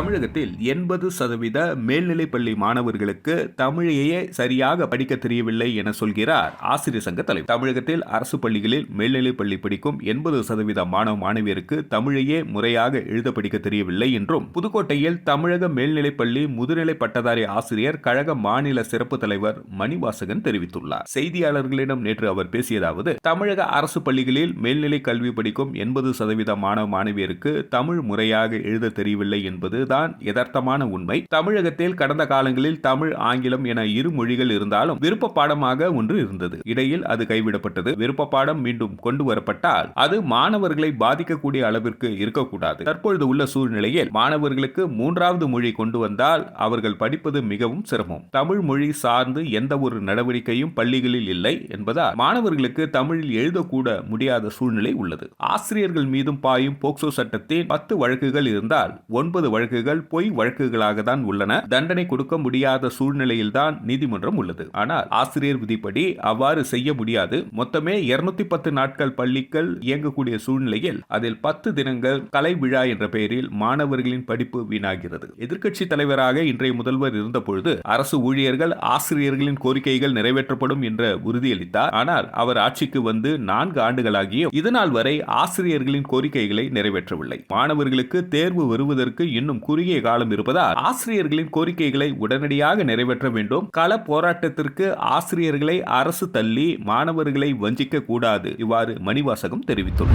தமிழகத்தில் 80% மேல்நிலைப்பள்ளி மாணவர்களுக்கு தமிழையே சரியாக படிக்க தெரியவில்லை என சொல்கிறார் ஆசிரியர் சங்க தலைவர். தமிழகத்தில் அரசு பள்ளிகளில் மேல்நிலைப்பள்ளி படிக்கும் 80% மாணவ மாணவியருக்கு தமிழையே முறையாக எழுத படிக்க தெரியவில்லை என்றும், புதுக்கோட்டையில் தமிழக மேல்நிலைப்பள்ளி முதுநிலை பட்டதாரி ஆசிரியர் கழக மாநில சிறப்பு தலைவர் மணிவாசகன் தெரிவித்துள்ளார். செய்தியாளர்களிடம் நேற்று அவர் பேசியதாவது: தமிழக அரசு பள்ளிகளில் மேல்நிலை கல்வி படிக்கும் 80% மாணவ மாணவியருக்கு தமிழ் முறையாக எழுத தெரியவில்லை என்பதுதான் யதார்த்தமான உண்மை. தமிழகத்தில் கடந்த காலங்களில் தமிழ், ஆங்கிலம் என இரு மொழிகள் இருந்தாலும் விருப்ப பாடமாக ஒன்று இருந்தது. இடையில் அது கைவிடப்பட்டது. விருப்ப பாடம் மீண்டும் கொண்டு வரப்பட்டால் அது மாணவர்களை பாதிக்கக்கூடிய அளவிற்கு இருக்கக்கூடாது. தற்பொழுது உள்ள சூழ்நிலையில் மாணவர்களுக்கு மூன்றாவது மொழி கொண்டு வந்தால் அவர்கள் படிப்பது மிகவும் சிரமம். தமிழ் மொழி சார்ந்து எந்த ஒரு நடவடிக்கையும் பள்ளிகளில் இல்லை என்பதால் மாணவர்களுக்கு தமிழில் எழுதக்கூட முடியாத சூழ்நிலை உள்ளது. ஆசிரியர்கள் மீதும் பாயும் போக்சோ சட்டத்தில் 10 வழக்குகள் இருந்தால் 9 வழக்குகள் பொய் வழக்குகளாக தான் உள்ளன. தண்டனை கொடுக்க முடியாத சூழ்நிலையில் தான் நீதிமன்றம் உள்ளது. ஆனால் ஆசிரியர் விதிப்படி அவ்வாறு செய்ய முடியாது. மொத்தமே 210 நாட்கள் பள்ளிகள் இயங்கக்கூடிய சூழ்நிலையில் அதில் 10 தினங்கள் கலை விழா என்ற பெயரில் மாணவர்களின் படிப்பு வீணாகிறது. எதிர்க்கட்சி தலைவராக இன்றைய முதல்வர் இருந்தபொழுது அரசு ஊழியர்கள், ஆசிரியர்களின் கோரிக்கைகள் நிறைவேற்றப்படும் என்ற உறுதியளித்தார். ஆனால் அவர் ஆட்சிக்கு வந்து 4 ஆண்டுகளாகியும் இதனால் வரை ஆசிரியர்களின் கோரிக்கைகளை நிறைவேற்றவில்லை. மாணவர்களுக்கு தேர்வு வருவதற்கு இன்னும் குறுகிய காலம் இருப்பதால் ஆசிரியர்களின் கோரிக்கைகளை உடனடியாக நிறைவேற்ற வேண்டும். கள போராட்டத்திற்கு ஆசிரியர்களை அரசு தள்ளி மாணவர்களை வஞ்சிக்க கூடாது. இவ்வாறு மணிவாசகம் தெரிவித்துள்ளார்.